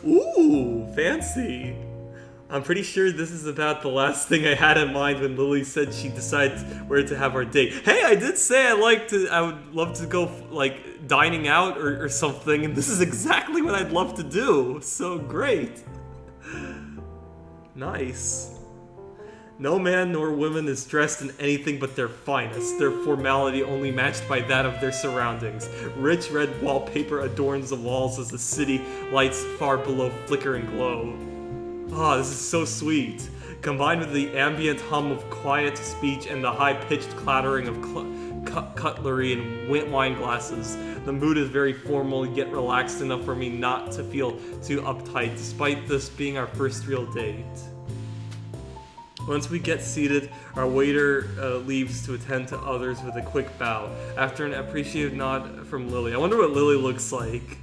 Ooh, fancy. I'm pretty sure this is about the last thing I had in mind when Lilly said she decides where to have our date. Hey, I did say I would love to go, like, dining out or something, and this is exactly what I'd love to do. So great. Nice. No man nor woman is dressed in anything but their finest, their formality only matched by that of their surroundings. Rich red wallpaper adorns the walls as the city lights far below flicker and glow. Ah, this is so sweet. Combined with the ambient hum of quiet speech and the high-pitched clattering of cutlery and wine glasses, the mood is very formal yet relaxed enough for me not to feel too uptight, despite this being our first real date. Once we get seated, our waiter leaves to attend to others with a quick bow, after an appreciative nod from Lilly. I wonder what Lilly looks like.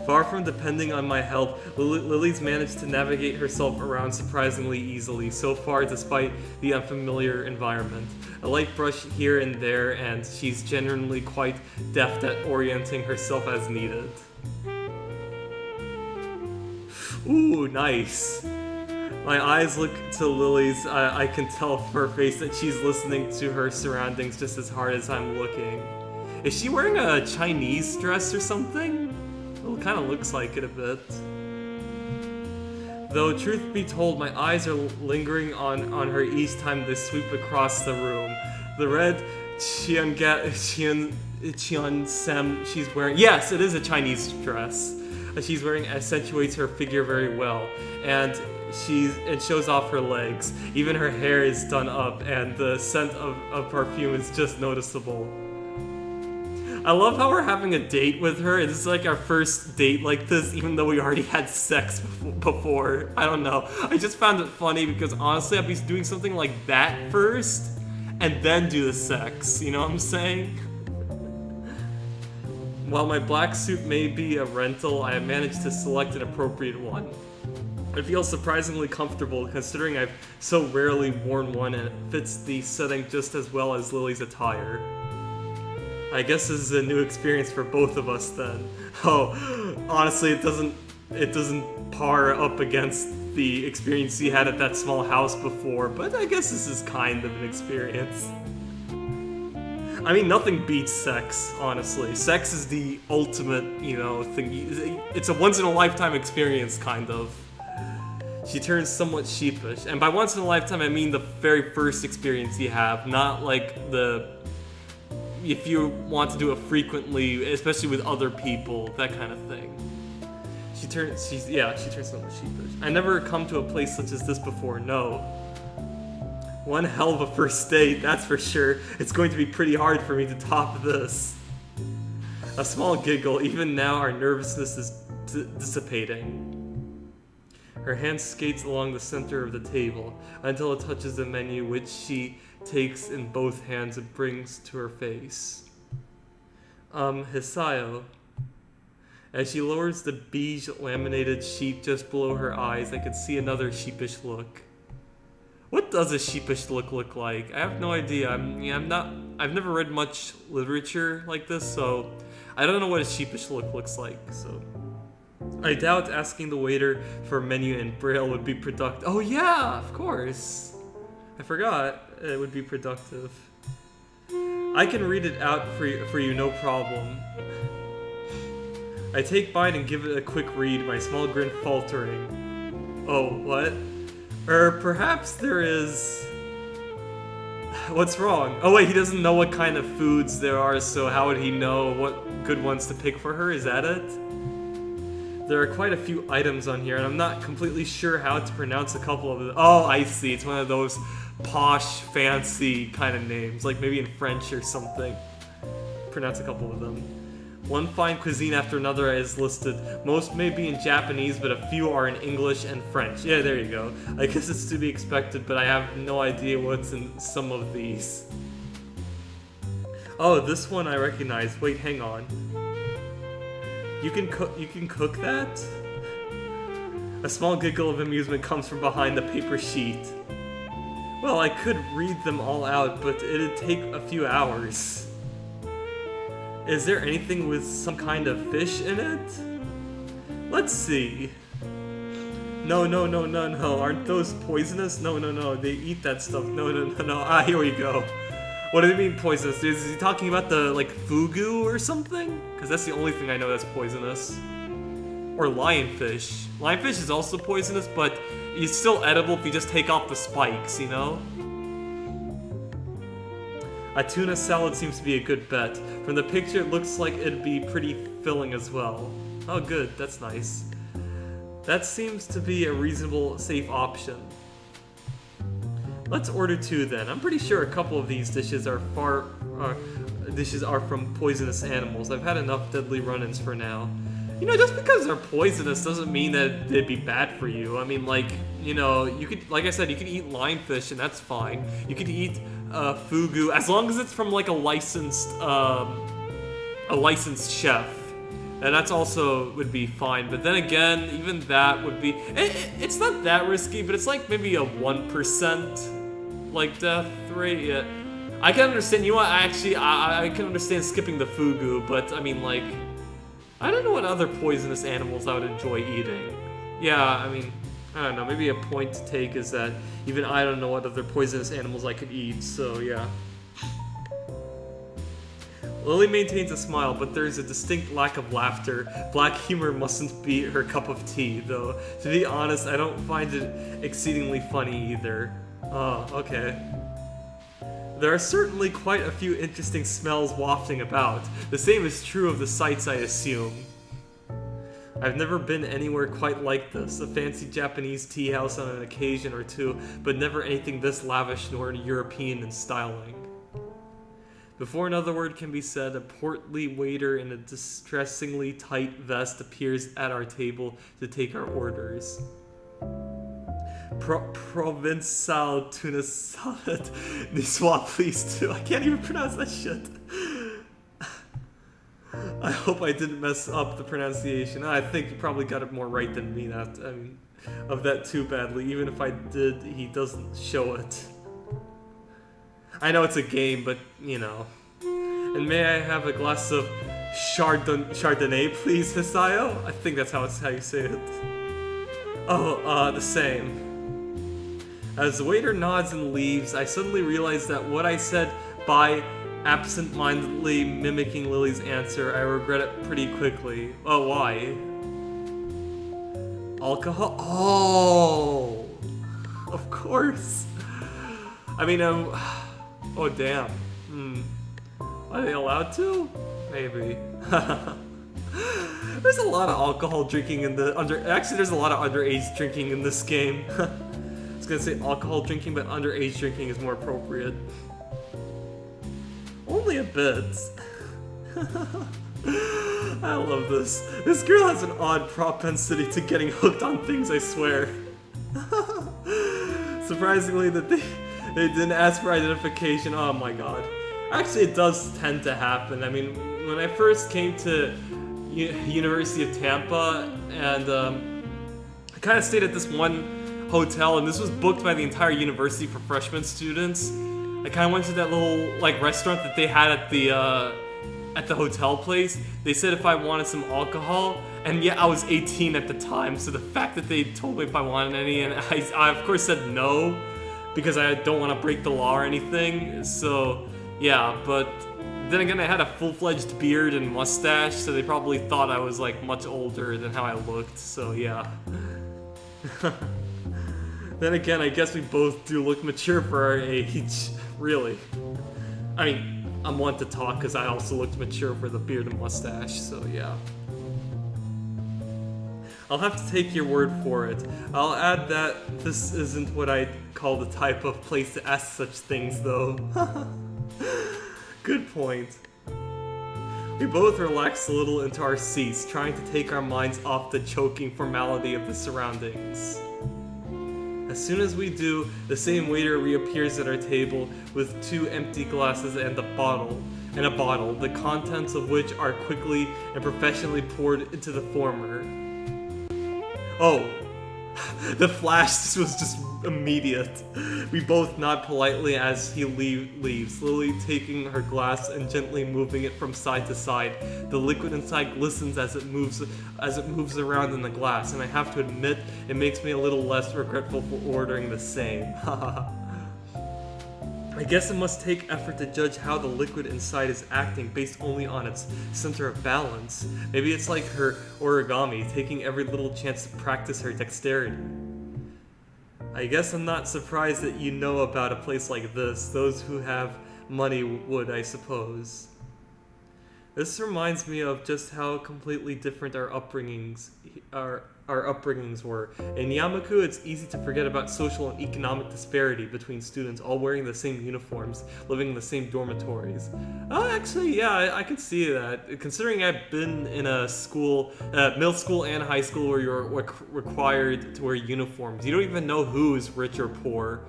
Far from depending on my help, Lily's managed to navigate herself around surprisingly easily, so far despite the unfamiliar environment. A light brush here and there, and she's genuinely quite deft at orienting herself as needed. Ooh, nice. My eyes look to Lily's. I can tell from her face that she's listening to her surroundings just as hard as I'm looking. Is she wearing a Chinese dress or something? It kind of looks like it a bit. Though, truth be told, my eyes are lingering on her each time they sweep across the room. The red Cheon-sam she's wearing... Yes, it is a Chinese dress. She's wearing accentuates her figure very well, and it shows off her legs. Even her hair is done up, and the scent of perfume is just noticeable. I love how we're having a date with her. It's like our first date like this, even though we already had sex before. I don't know. I just found it funny because honestly, I'd be doing something like that first, and then do the sex. You know what I'm saying? While my black suit may be a rental, I have managed to select an appropriate one. It feels surprisingly comfortable considering I've so rarely worn one, and it fits the setting just as well as Lily's attire. I guess this is a new experience for both of us then. Oh, honestly, it doesn't par up against the experience he had at that small house before, but I guess this is kind of an experience. I mean, nothing beats sex, honestly. Sex is the ultimate, thing. It's a once-in-a-lifetime experience, kind of. She turns somewhat sheepish. And by once in a lifetime, I mean the very first experience you have, not like if you want to do it frequently, especially with other people, that kind of thing. She turns somewhat sheepish. I never come to a place such as this before, no. One hell of a first date, that's for sure. It's going to be pretty hard for me to top this. A small giggle, even now our nervousness is dissipating. Her hand skates along the center of the table until it touches the menu, which she takes in both hands and brings to her face. Hisao. As she lowers the beige laminated sheet just below her eyes, I could see another sheepish look. What does a sheepish look like? I have no idea. I've never read much literature like this, so I don't know what a sheepish look looks like, so. I doubt asking the waiter for a menu in Braille would be productive. Oh yeah, of course. I forgot it would be productive. I can read it out for you, no problem. I take bite and give it a quick read, my small grin faltering. Oh, what? Perhaps there is... What's wrong? Oh wait, he doesn't know what kind of foods there are, so how would he know what good ones to pick for her? Is that it? There are quite a few items on here, and I'm not completely sure how to pronounce a couple of them. Oh, I see. It's one of those posh, fancy kind of names, like maybe in French or something. Pronounce a couple of them. One fine cuisine after another is listed. Most may be in Japanese, but a few are in English and French. Yeah, there you go. I guess it's to be expected, but I have no idea what's in some of these. Oh, this one I recognize. Wait, hang on. You can cook that? A small giggle of amusement comes from behind the paper sheet. Well, I could read them all out, but it'd take a few hours. Is there anything with some kind of fish in it? Let's see. No, aren't those poisonous? No, they eat that stuff. No. Ah, here we go. What do they mean poisonous? Is he talking about the, like, fugu or something? Because that's the only thing I know that's poisonous. Or lionfish. Lionfish is also poisonous, but it's still edible if you just take off the spikes, you know? A tuna salad seems to be a good bet. From the picture, it looks like it'd be pretty filling as well. Oh, good. That's nice. That seems to be a reasonable, safe option. Let's order 2 then. I'm pretty sure a couple of these dishes are from poisonous animals. I've had enough deadly run-ins for now. You know, just because they're poisonous doesn't mean that they'd be bad for you. I mean, like, you know, you could, like I said, you could eat lionfish and that's fine. You could eat fugu as long as it's from like a licensed chef, and that's also would be fine. But then again, even that would be it's not that risky, but it's like maybe a 1% like death rate. Yeah. I can understand. You know what? I can understand skipping the fugu, but I mean, like, I don't know what other poisonous animals I would enjoy eating. Yeah, I mean, I don't know. Maybe a point to take is that even I don't know what other poisonous animals I could eat, so yeah. Lily maintains a smile, but there's a distinct lack of laughter. Black humor mustn't be her cup of tea, though. To be honest, I don't find it exceedingly funny either. Oh, okay. There are certainly quite a few interesting smells wafting about. The same is true of the sights, I assume. I've never been anywhere quite like this. A fancy Japanese tea house on an occasion or two, but never anything this lavish nor European in styling. Before another word can be said, a portly waiter in a distressingly tight vest appears at our table to take our orders. Provençal tuna salad. Niçoise, please, too. I can't even pronounce that shit. I hope I didn't mess up the pronunciation. I think you probably got it more right than me. Of that too badly. Even if I did, he doesn't show it. I know it's a game, but, you know. And may I have a glass of Chardonnay, please, Hisao? I think that's how you say it. Oh, the same. As the waiter nods and leaves, I suddenly realize that what I said by absent-mindedly mimicking Lily's answer, I regret it pretty quickly. Oh, why? Alcohol? Oh! Of course! I mean, oh, damn. Are they allowed to? Maybe. There's a lot of alcohol drinking in the Actually, there's a lot of underage drinking in this game. I was gonna say alcohol drinking, but underage drinking is more appropriate. Only a bit. I love this. This girl has an odd propensity to getting hooked on things, I swear. Surprisingly, that they didn't ask for identification. Oh my god. Actually, it does tend to happen. I mean, when I first came to University of Tampa, and I kind of stayed at this one hotel, and this was booked by the entire university for freshman students. I kind of went to that little like restaurant that they had at the hotel place. They said if I wanted some alcohol, and yeah, I was 18 at the time, so the fact that they told me if I wanted any, and I of course said no, because I don't want to break the law or anything, so yeah, but then again, I had a full-fledged beard and mustache, so they probably thought I was like much older than how I looked, so yeah. Then again, I guess we both do look mature for our age, really. I mean, I'm one to talk because I also looked mature for the beard and mustache, so yeah. I'll have to take your word for it. I'll add that this isn't what I'd call the type of place to ask such things, though. Good point. We both relax a little into our seats, trying to take our minds off the choking formality of the surroundings. As soon as we do, the same waiter reappears at our table with 2 empty glasses and a bottle, the contents of which are quickly and professionally poured into the former. Oh, The flash was just immediate. We both nod politely as he leaves, Lilly taking her glass and gently moving it from side to side. The liquid inside glistens as it moves around in the glass, and I have to admit, it makes me a little less regretful for ordering the same. I guess it must take effort to judge how the liquid inside is acting based only on its center of balance. Maybe it's like her origami, taking every little chance to practice her dexterity. I guess I'm not surprised that you know about a place like this. Those who have money would, I suppose. This reminds me of just how completely different our upbringings were. In Yamaku, it's easy to forget about social and economic disparity between students all wearing the same uniforms, living in the same dormitories. Oh, actually, yeah, I could see that. Considering I've been in a school, middle school and high school where you're required to wear uniforms. You don't even know who is rich or poor.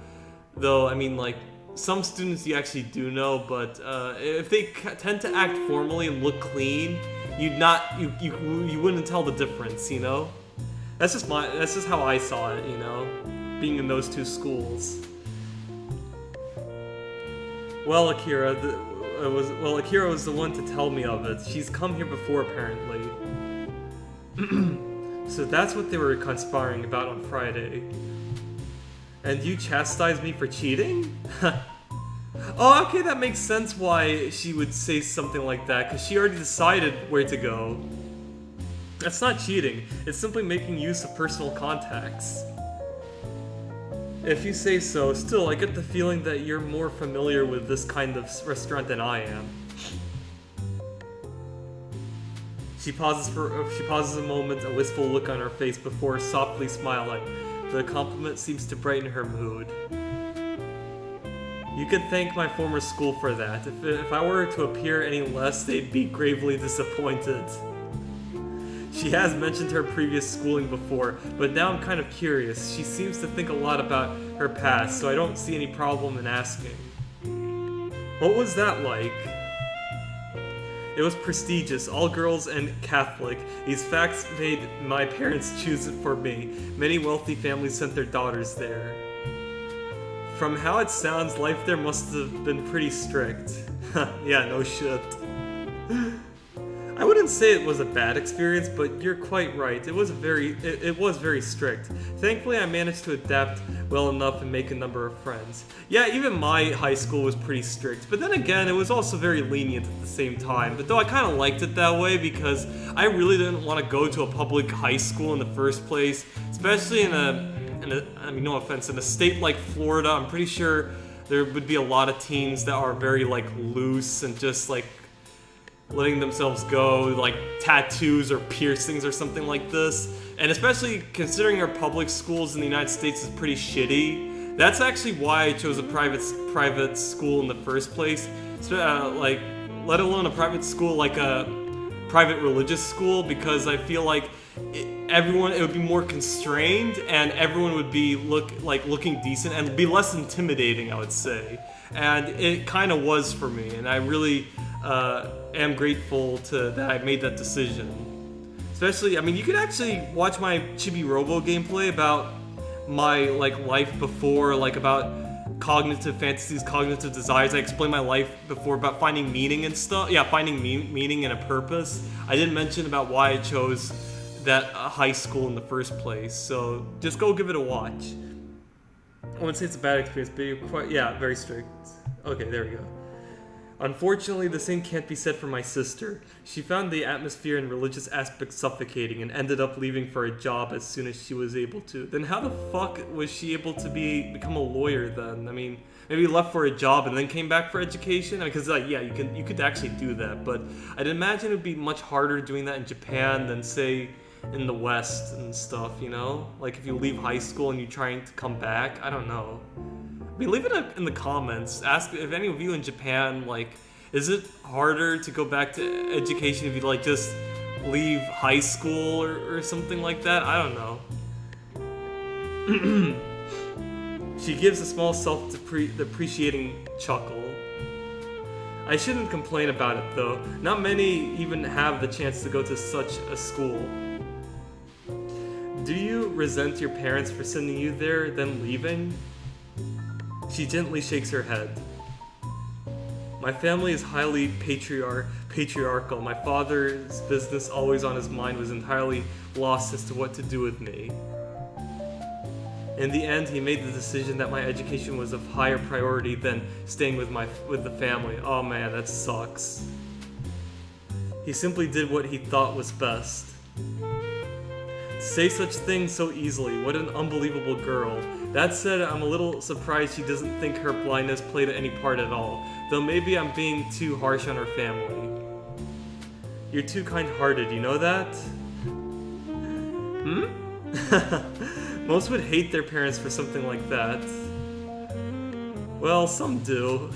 Though, I mean, like, some students you actually do know, but if they tend to act formally and look clean, you wouldn't tell the difference, you know? That's just how I saw it, you know, being in those two schools. Well, Akira was the one to tell me of it. She's come here before, apparently. So that's what they were conspiring about on Friday. And you chastised me for cheating? Oh, okay, that makes sense why she would say something like that, because she already decided where to go. That's not cheating, it's simply making use of personal contacts. If you say so, still, I get the feeling that you're more familiar with this kind of restaurant than I am. She pauses a moment, a wistful look on her face before softly smiling. The compliment seems to brighten her mood. You could thank my former school for that. If I were to appear any less, they'd be gravely disappointed. She has mentioned her previous schooling before, but now I'm kind of curious. She seems to think a lot about her past, so I don't see any problem in asking. What was that like? It was prestigious, all girls and Catholic. These facts made my parents choose it for me. Many wealthy families sent their daughters there. From how it sounds, life there must have been pretty strict. Yeah, no shit. I wouldn't say it was a bad experience, but you're quite right. It was very strict. Thankfully, I managed to adapt well enough and make a number of friends. Yeah, even my high school was pretty strict, but then again, it was also very lenient at the same time. But though I kind of liked it that way because I really didn't want to go to a public high school in the first place, especially I mean, no offense, in a state like Florida. I'm pretty sure there would be a lot of teens that are very like loose and just like letting themselves go, like tattoos or piercings or something like this. And especially considering our public schools in the United States is pretty shitty. That's actually why I chose a private school in the first place. So, like, let alone a private school like a private religious school, because I feel like it would be more constrained and everyone would be looking decent and be less intimidating, I would say. And it kind of was for me, and I really am grateful that I made that decision. Especially, I mean, you could actually watch my Chibi Robo gameplay about my life before, about cognitive fantasies, cognitive desires. I explained my life before about finding meaning and stuff. Yeah, finding meaning and a purpose. I didn't mention about why I chose that high school in the first place, so just go give it a watch. I wouldn't say it's a bad experience, but you're very strict. Okay, there we go. Unfortunately, the same can't be said for my sister. She found the atmosphere and religious aspects suffocating and ended up leaving for a job as soon as she was able to. Then how the fuck was she able to become a lawyer then? I mean, maybe left for a job and then came back for education? Because yeah, you could actually do that, but I'd imagine it would be much harder doing that in Japan than, say, in the West and stuff, you know? Like if you leave high school and you're trying to come back, I don't know. I mean, leave it in the comments. Ask if any of you in Japan, is it harder to go back to education if you just leave high school or something like that? I don't know. She gives a small self-depreciating chuckle. I shouldn't complain about it though. Not many even have the chance to go to such a school. Do you resent your parents for sending you there, then leaving? She gently shakes her head. My family is highly patriarchal. My father's business always on his mind was entirely lost as to what to do with me. In the end, he made the decision that my education was of higher priority than staying with the family. Oh man, that sucks. He simply did what he thought was best. To say such things so easily, what an unbelievable girl. That said, I'm a little surprised she doesn't think her blindness played any part at all, though maybe I'm being too harsh on her family. You're too kind-hearted, you know that? Most would hate their parents for something like that. Well, some do.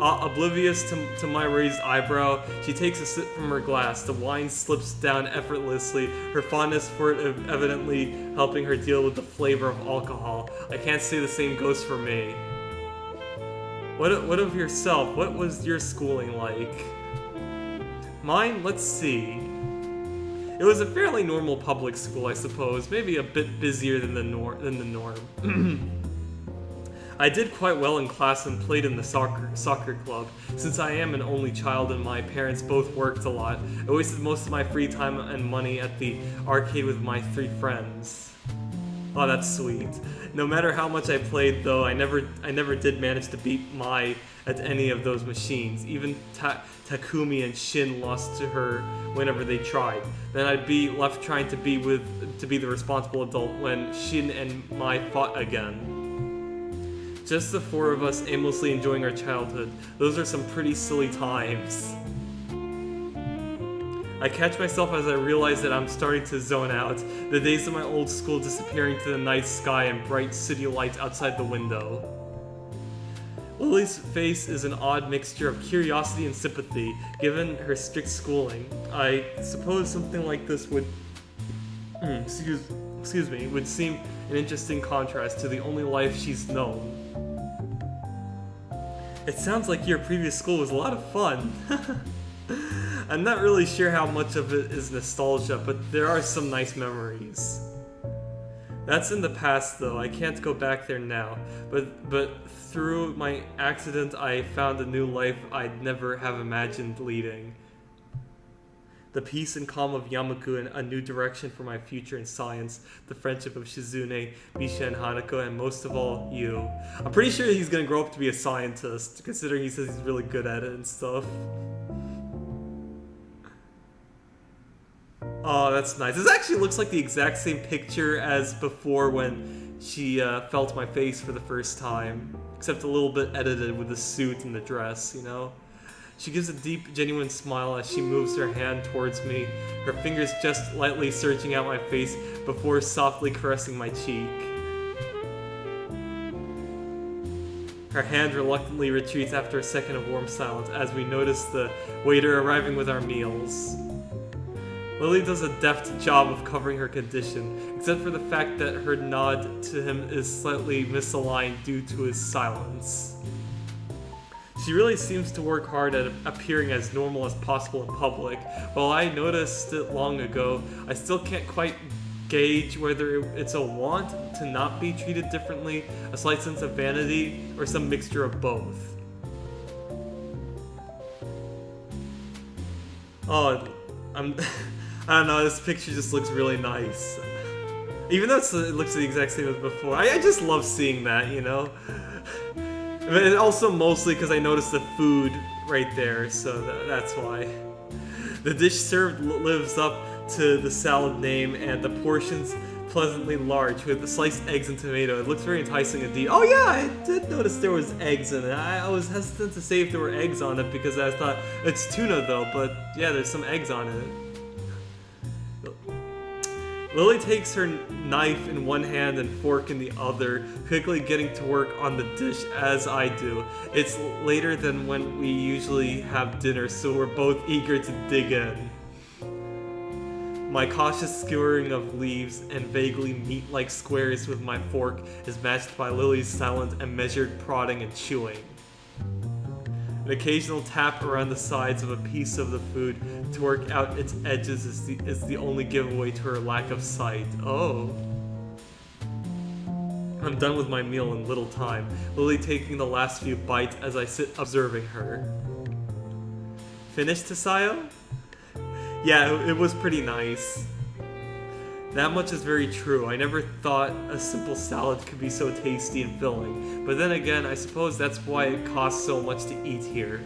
Oblivious to my raised eyebrow, she takes a sip from her glass. The wine slips down effortlessly, her fondness for it evidently helping her deal with the flavor of alcohol. I can't say the same goes for me. What of yourself? What was your schooling like? Mine? Let's see. It was a fairly normal public school, I suppose. Maybe a bit busier than the norm. I did quite well in class and played in the soccer club. Since I am an only child and my parents both worked a lot, I wasted most of my free time and money at the arcade with my 3 friends. Oh, that's sweet. No matter how much I played, though, I never did manage to beat Mai at any of those machines. Even Takumi and Shin lost to her whenever they tried. Then I'd be left trying to be the responsible adult when Shin and Mai fought again. Just the 4 of us aimlessly enjoying our childhood. Those are some pretty silly times. I catch myself as I realize that I'm starting to zone out, the days of my old school disappearing to the night sky and bright city lights outside the window. Lily's face is an odd mixture of curiosity and sympathy, given her strict schooling. I suppose something like this would would seem an interesting contrast to the only life she's known. It sounds like your previous school was a lot of fun. I'm not really sure how much of it is nostalgia, but there are some nice memories. That's in the past though, I can't go back there now, but through my accident I found a new life I'd never have imagined leading. The peace and calm of Yamaku and a new direction for my future in science, the friendship of Shizune, Misha, and Hanako, and most of all, you. I'm pretty sure he's gonna grow up to be a scientist, considering he says he's really good at it and stuff. Oh, that's nice. This actually looks like the exact same picture as before when she felt my face for the first time, except a little bit edited with the suit and the dress, you know? She gives a deep, genuine smile as she moves her hand towards me, her fingers just lightly searching out my face before softly caressing my cheek. Her hand reluctantly retreats after a second of warm silence as we notice the waiter arriving with our meals. Lily does a deft job of covering her condition, except for the fact that her nod to him is slightly misaligned due to his silence. She really seems to work hard at appearing as normal as possible in public. While I noticed it long ago, I still can't quite gauge whether it's a want to not be treated differently, a slight sense of vanity, or some mixture of both. Oh, I don't know, this picture just looks really nice. Even though it looks the exact same as before, I just love seeing that, you know? And also mostly because I noticed the food right there, so that's why. The dish served lives up to the salad name, and the portions pleasantly large with the sliced eggs and tomato. It looks very enticing indeed. Oh yeah, I did notice there was eggs in it. I was hesitant to say if there were eggs on it because I thought it's tuna though, but yeah, there's some eggs on it. Lily takes her knife in one hand and fork in the other, quickly getting to work on the dish as I do. It's later than when we usually have dinner, so we're both eager to dig in. My cautious skewering of leaves and vaguely meat-like squares with my fork is matched by Lily's silent and measured prodding and chewing. An occasional tap around the sides of a piece of the food to work out its edges is the only giveaway to her lack of sight. Oh. I'm done with my meal in little time, Lilly taking the last few bites as I sit observing her. Finished, Hisao? Yeah, it was pretty nice. That much is very true. I never thought a simple salad could be so tasty and filling. But then again, I suppose that's why it costs so much to eat here.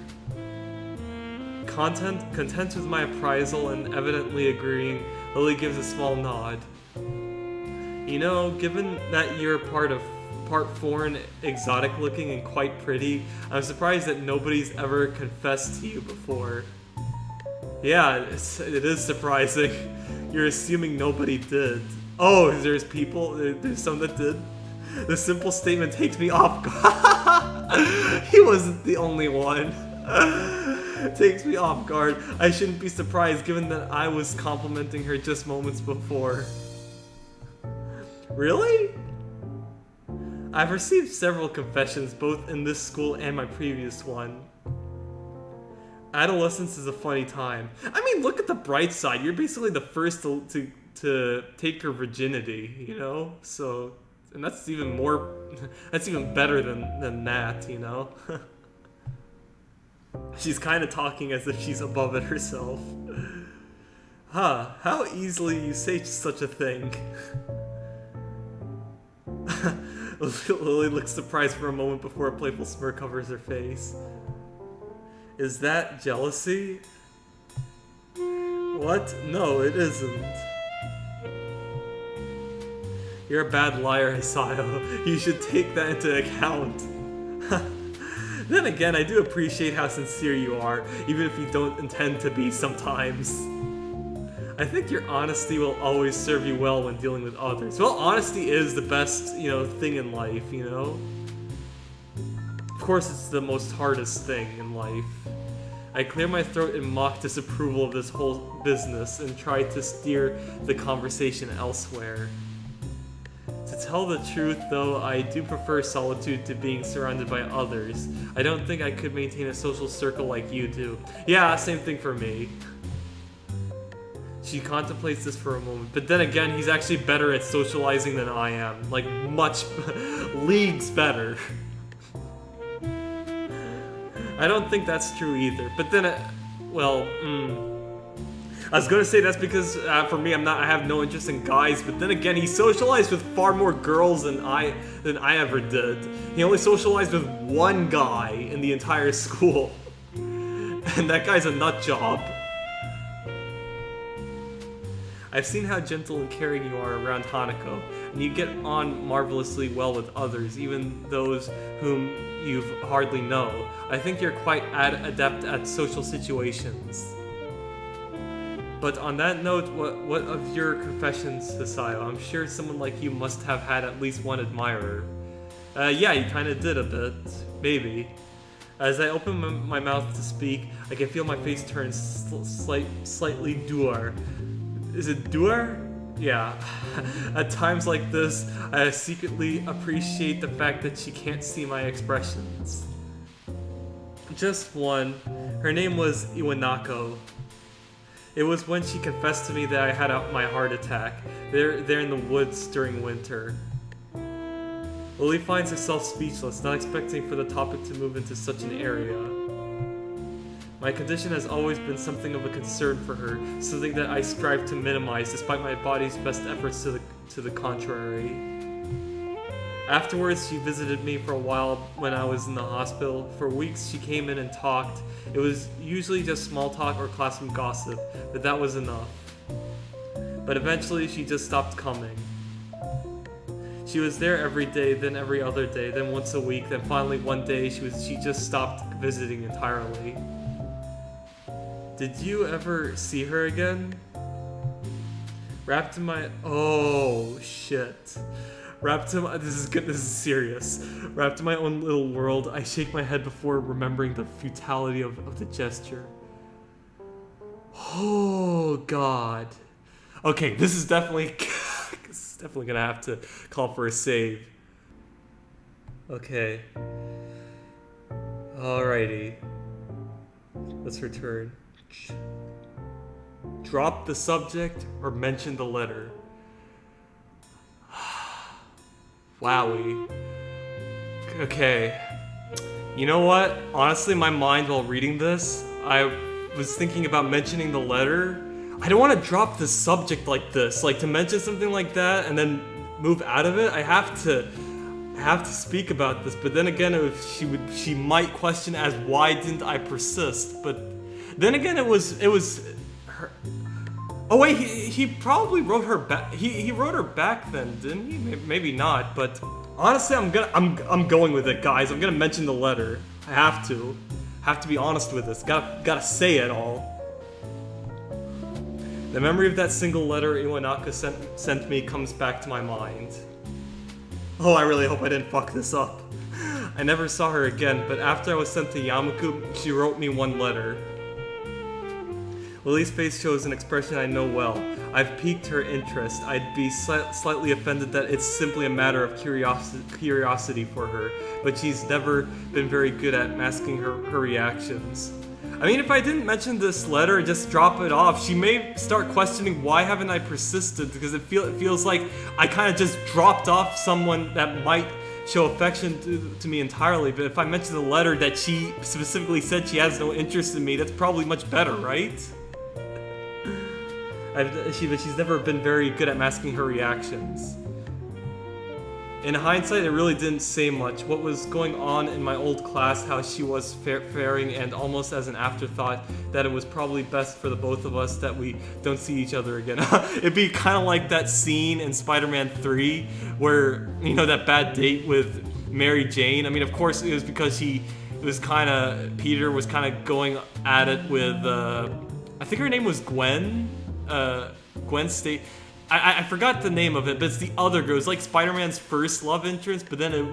Content with my appraisal and evidently agreeing, Lilly gives a small nod. You know, given that you're part foreign, exotic looking, and quite pretty, I'm surprised that nobody's ever confessed to you before. Yeah, it is surprising. You're assuming nobody did. Oh, there's some that did? The simple statement takes me off guard. He wasn't the only one. Takes me off guard. I shouldn't be surprised given that I was complimenting her just moments before. Really? I've received several confessions both in this school and my previous one. Adolescence is a funny time. I mean, look at the bright side. You're basically the first to take her virginity, you know? So, and that's even better than that, you know? She's kind of talking as if she's above it herself. Huh, how easily you say such a thing. Lilly looks surprised for a moment before a playful smirk covers her face. Is that jealousy? What? No, it isn't. You're a bad liar, Hisao. You should take that into account. Then again, I do appreciate how sincere you are, even if you don't intend to be sometimes. I think your honesty will always serve you well when dealing with others. Well, honesty is the best, thing in life, you know? Of course, it's the most hardest thing in life. I clear my throat in mock disapproval of this whole business and try to steer the conversation elsewhere. To tell the truth, though, I do prefer solitude to being surrounded by others. I don't think I could maintain a social circle like you do. Yeah, same thing for me. She contemplates this for a moment, but then again, he's actually better at socializing than I am. Like, much leagues better. I don't think that's true either, but then, I was gonna say that's because, for me, I have no interest in guys, but then again, he socialized with far more girls than I ever did. He only socialized with one guy in the entire school. And that guy's a nut job. I've seen how gentle and caring you are around Hanako, and you get on marvelously well with others, even those whom you hardly know. I think you're quite adept at social situations. But on that note, what of your confessions, Hisao? I'm sure someone like you must have had at least one admirer. Yeah, you kinda did a bit. Maybe. As I open my mouth to speak, I can feel my face turn slightly dour. Is it dour? Yeah. At times like this, I secretly appreciate the fact that she can't see my expressions. Just one. Her name was Iwanako. It was when she confessed to me that I had my heart attack, there in the woods during winter. Lilly finds herself speechless, not expecting for the topic to move into such an area. My condition has always been something of a concern for her, something that I strive to minimize despite my body's best efforts to the contrary. Afterwards, she visited me for a while when I was in the hospital. For weeks, she came in and talked. It was usually just small talk or classroom gossip, but that was enough. But eventually, she just stopped coming. She was there every day, then every other day, then once a week, then finally one day she just stopped visiting entirely. Did you ever see her again? Wrapped in my... Oh, shit. Wrapped in my... This is good, this is serious. Wrapped in my own little world, I shake my head before remembering the futility of the gesture. Oh, God. Okay, this is definitely... this is definitely gonna have to call for a save. Okay. Alrighty. Let's return. Drop the subject or mention the letter. Wowie. Okay. You know what? Honestly, my mind while reading this, I was thinking about mentioning the letter. I don't want to drop the subject like this. Like, to mention something like that and then move out of it, I have to speak about this. But then again, she might question as why didn't I persist? But then again, it was her. Oh wait, he probably wrote her back. He wrote her back then, didn't he? Maybe not. But honestly, I'm going with it, guys. I'm gonna mention the letter. I have to be honest with this. Gotta say it all. The memory of that single letter Iwanaka sent me comes back to my mind. Oh, I really hope I didn't fuck this up. I never saw her again, but after I was sent to Yamaku, she wrote me one letter. Lilly's face shows an expression I know well. I've piqued her interest. I'd be slightly offended that it's simply a matter of curiosity for her, but she's never been very good at masking her reactions. I mean, if I didn't mention this letter and just drop it off, she may start questioning why haven't I persisted, because it feels like I kind of just dropped off someone that might show affection to me entirely. But if I mention the letter that she specifically said she has no interest in me, that's probably much better, right? But she's never been very good at masking her reactions. In hindsight, it really didn't say much. What was going on in my old class, how she was faring, and almost as an afterthought, that it was probably best for the both of us that we don't see each other again. It'd be kind of like that scene in Spider-Man 3 where, you know, that bad date with Mary Jane. I mean, of course, it was because Peter was kind of going at it with, I think her name was Gwen State. I forgot the name of it, but it's the other girl. It's like Spider-Man's first love interest, but then it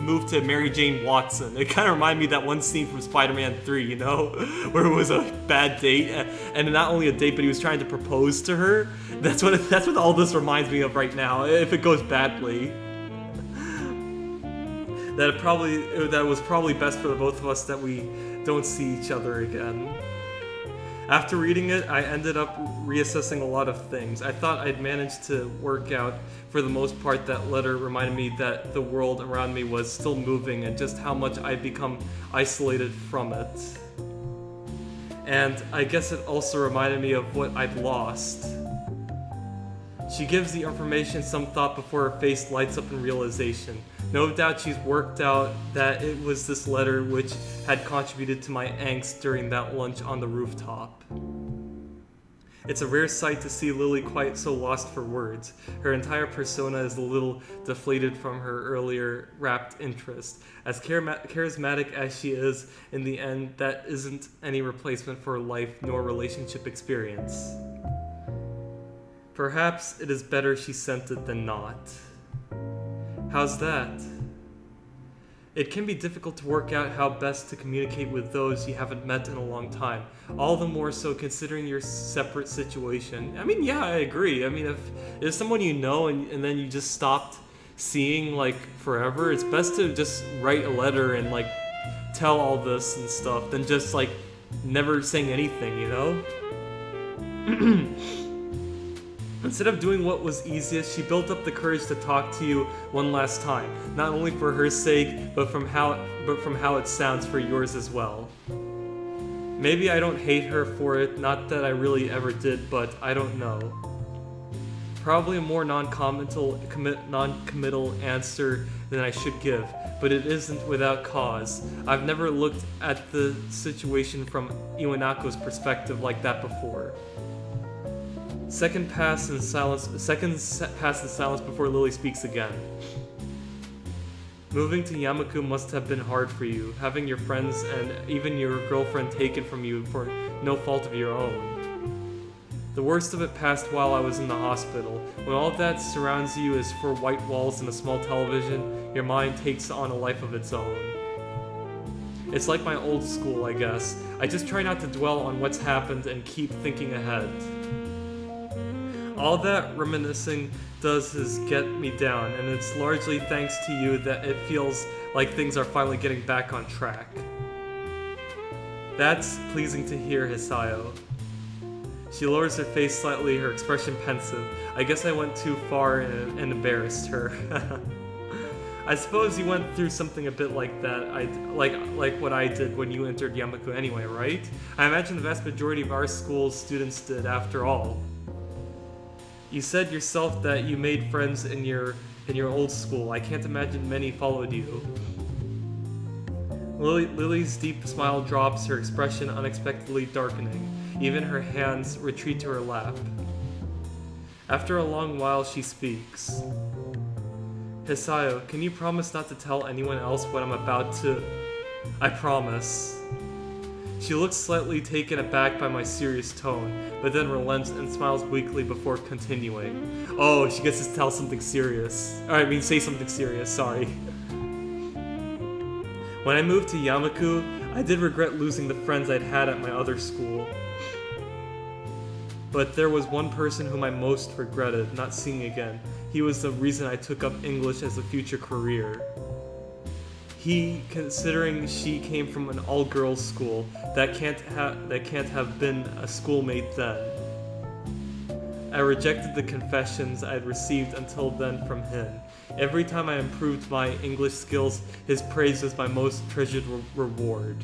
moved to Mary Jane Watson. It kind of reminded me of that one scene from Spider-Man 3, you know, where it was a bad date, and not only a date, but he was trying to propose to her. That's what all this reminds me of right now. If it goes badly, that was probably best for the both of us that we don't see each other again. After reading it, I ended up reassessing a lot of things. I thought I'd managed to work out, for the most part. That letter reminded me that the world around me was still moving and just how much I'd become isolated from it. And I guess it also reminded me of what I'd lost. She gives the information some thought before her face lights up in realization. No doubt she's worked out that it was this letter which had contributed to my angst during that lunch on the rooftop. It's a rare sight to see Lilly quite so lost for words. Her entire persona is a little deflated from her earlier rapt interest. As charismatic as she is, in the end, that isn't any replacement for life nor relationship experience. Perhaps it is better she sent it than not. How's that? It can be difficult to work out how best to communicate with those you haven't met in a long time. All the more so considering your separate situation. I mean, yeah, I agree. I mean, if it's someone you know and then you just stopped seeing, like, forever, it's best to just write a letter and, like, tell all this and stuff than just, like, never saying anything, you know? Instead of doing what was easiest, she built up the courage to talk to you one last time, not only for her sake, but from how it sounds for yours as well. Maybe I don't hate her for it, not that I really ever did, but I don't know. Probably a more non-committal answer than I should give, but it isn't without cause. I've never looked at the situation from Iwanako's perspective like that before. Seconds pass in silence before Lilly speaks again. Moving to Yamaku must have been hard for you, having your friends and even your girlfriend taken from you for no fault of your own. The worst of it passed while I was in the hospital. When all that surrounds you is four white walls and a small television, your mind takes on a life of its own. It's like my old school, I guess. I just try not to dwell on what's happened and keep thinking ahead. All that reminiscing does is get me down, and it's largely thanks to you that it feels like things are finally getting back on track. That's pleasing to hear, Hisao. She lowers her face slightly, her expression pensive. I guess I went too far and embarrassed her. I suppose you went through something a bit like that, like what I did when you entered Yamaku anyway, right? I imagine the vast majority of our school's students did, after all. You said yourself that you made friends in your old school. I can't imagine many followed you. Lily's deep smile drops, her expression unexpectedly darkening. Even her hands retreat to her lap. After a long while, she speaks. Hisao, can you promise not to tell anyone else what I'm about to... I promise. She looks slightly taken aback by my serious tone, but then relents and smiles weakly before continuing. Oh, she gets to tell something serious. Say something serious, sorry. When I moved to Yamaku, I did regret losing the friends I'd had at my other school. But there was one person whom I most regretted not seeing again. He was the reason I took up English as a future career. Considering she came from an all-girls school, that can't have been a schoolmate then. I rejected the confessions I'd received until then from him. Every time I improved my English skills, his praise was my most treasured reward.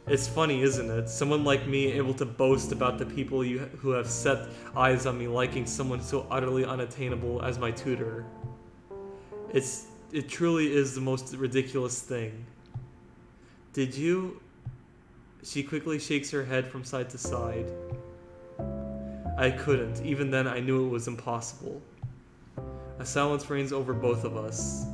It's funny, isn't it? Someone like me able to boast about the people who have set eyes on me liking someone so utterly unattainable as my tutor. It truly is the most ridiculous thing. Did you? She quickly shakes her head from side to side. I couldn't. Even then, I knew it was impossible. A silence reigns over both of us.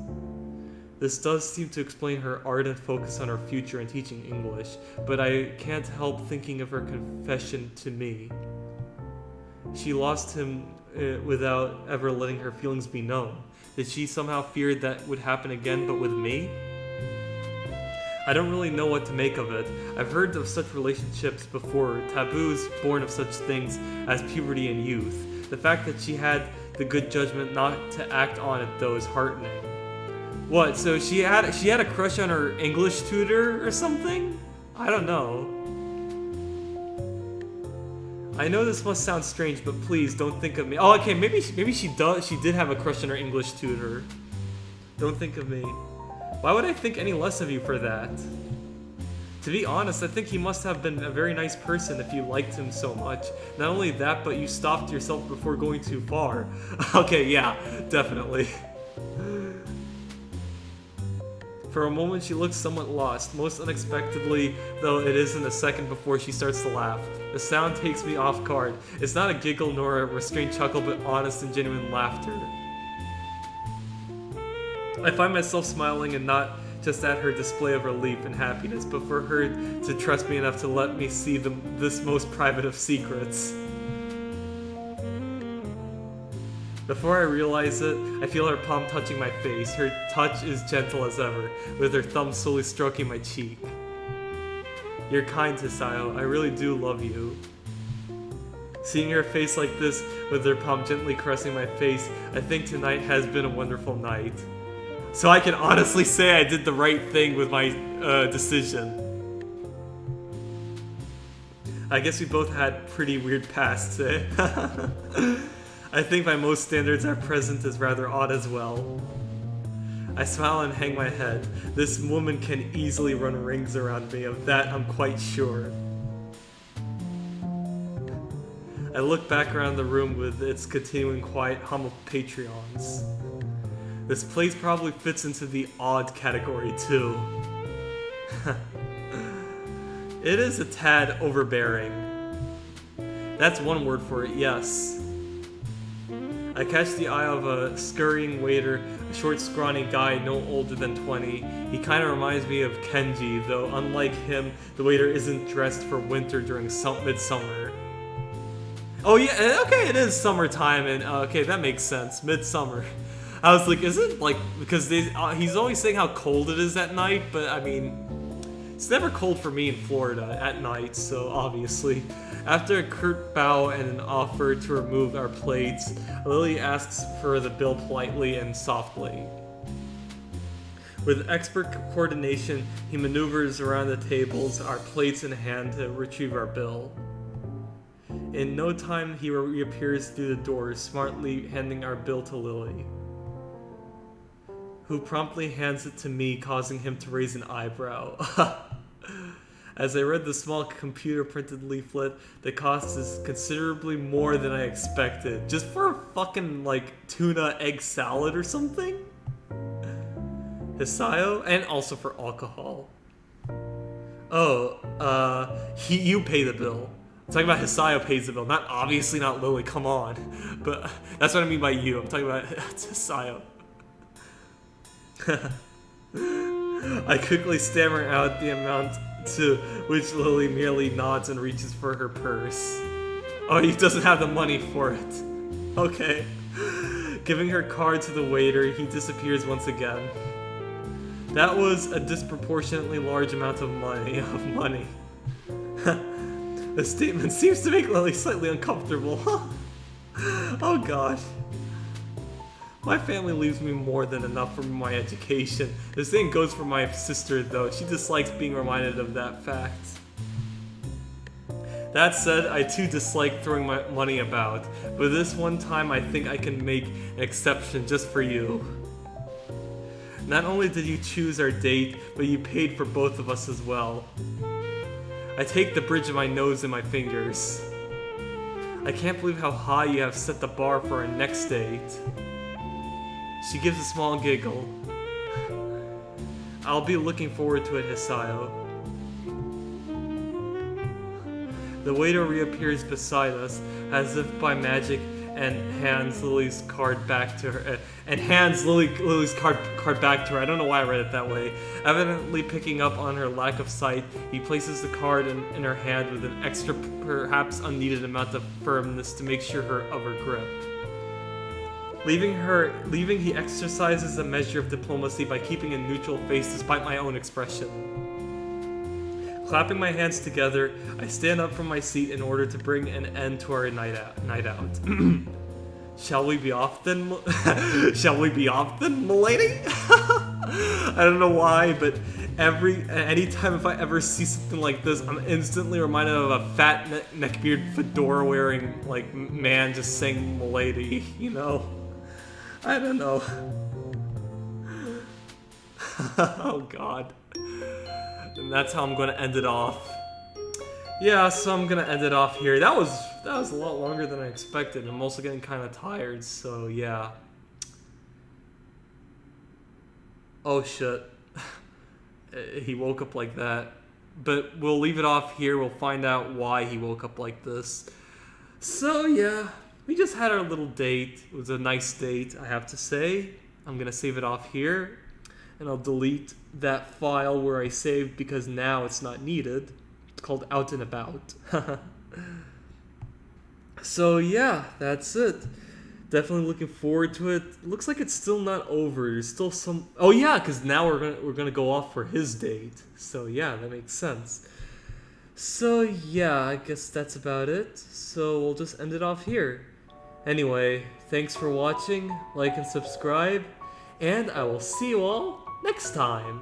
This does seem to explain her ardent focus on her future in teaching English, but I can't help thinking of her confession to me. She lost him without ever letting her feelings be known. Did she somehow fear that would happen again, but with me? I don't really know what to make of it. I've heard of such relationships before, taboos born of such things as puberty and youth. The fact that she had the good judgment not to act on it, though, is heartening. What, so she had a crush on her English tutor or something? I don't know. I know this must sound strange, but please don't think of me. Oh, okay, maybe she did have a crush on her English tutor. Don't think of me. Why would I think any less of you for that? To be honest, I think he must have been a very nice person if you liked him so much. Not only that, but you stopped yourself before going too far. Okay, yeah, definitely. For a moment, she looks somewhat lost, most unexpectedly, though it isn't a second before she starts to laugh. The sound takes me off guard. It's not a giggle nor a restrained chuckle, but honest and genuine laughter. I find myself smiling, and not just at her display of relief and happiness, but for her to trust me enough to let me see this most private of secrets. Before I realize it, I feel her palm touching my face. Her touch is gentle as ever, with her thumb slowly stroking my cheek. You're kind, Hisao. I really do love you. Seeing her face like this, with her palm gently caressing my face, I think tonight has been a wonderful night. So I can honestly say I did the right thing with my decision. I guess we both had pretty weird pasts, eh? I think by most standards our present is rather odd as well. I smile and hang my head. This woman can easily run rings around me, of that I'm quite sure. I look back around the room with its continuing quiet hum of Patreons. This place probably fits into the odd category too. It is a tad overbearing. That's one word for it, yes. I catch the eye of a scurrying waiter, a short, scrawny guy no older than 20. He kind of reminds me of Kenji, though unlike him, the waiter isn't dressed for winter during midsummer. Oh yeah, okay, it is summertime, and okay, that makes sense. Midsummer. I was like, is it like, because he's always saying how cold it is at night, but I mean, it's never cold for me in Florida at night, so obviously. After a curt bow and an offer to remove our plates, Lilly asks for the bill politely and softly. With expert coordination, he maneuvers around the tables, our plates in hand, to retrieve our bill. In no time, he reappears through the door, smartly handing our bill to Lilly, who promptly hands it to me, causing him to raise an eyebrow. As I read the small computer-printed leaflet, the cost is considerably more than I expected. Just for a fucking, like, tuna egg salad or something? Hisao? And also for alcohol. Oh, you pay the bill. I'm talking about Hisao pays the bill, obviously not Lilly, come on. But that's what I mean by you, I'm talking about Hisao. I quickly stammer out the amount to which Lilly merely nods and reaches for her purse. Oh, he doesn't have the money for it. Okay. Giving her card to the waiter, he disappears once again. That was a disproportionately large amount of money. The statement seems to make Lilly slightly uncomfortable. Oh god. My family leaves me more than enough for my education. The same goes for my sister though. She dislikes being reminded of that fact. That said, I too dislike throwing my money about, but this one time I think I can make an exception just for you. Not only did you choose our date, but you paid for both of us as well. I take the bridge of my nose in my fingers. I can't believe how high you have set the bar for our next date. She gives a small giggle. I'll be looking forward to it, Hisao. The waiter reappears beside us, as if by magic, and hands Lily's card back to her. Lily's card back to her. I don't know why I read it that way. Evidently picking up on her lack of sight, he places the card in her hand with an extra, perhaps unneeded amount of firmness to make sure of her grip. Leaving, he exercises a measure of diplomacy by keeping a neutral face despite my own expression. Clapping my hands together, I stand up from my seat in order to bring an end to our night out. Shall we be off then, Shall we be off then, m'lady? I don't know why, but anytime if I ever see something like this, I'm instantly reminded of a fat neckbeard fedora wearing like man just saying m'lady, you know? I don't know. Oh god. And that's how I'm gonna end it off. Yeah, so I'm gonna end it off here. That was a lot longer than I expected. I'm also getting kind of tired, so yeah. Oh shit. He woke up like that. But we'll leave it off here. We'll find out why he woke up like this. So yeah, we just had our little date. It was a nice date, I have to say. I'm gonna save it off here. And I'll delete that file where I saved because now it's not needed. It's called Out and About. So yeah, that's it. Definitely looking forward to it. Looks like it's still not over. There's still some. Oh yeah, because now we're gonna go off for his date. So yeah, that makes sense. So yeah, I guess that's about it. So we'll just end it off here. Anyway, thanks for watching. Like and subscribe, and I will see you all next time.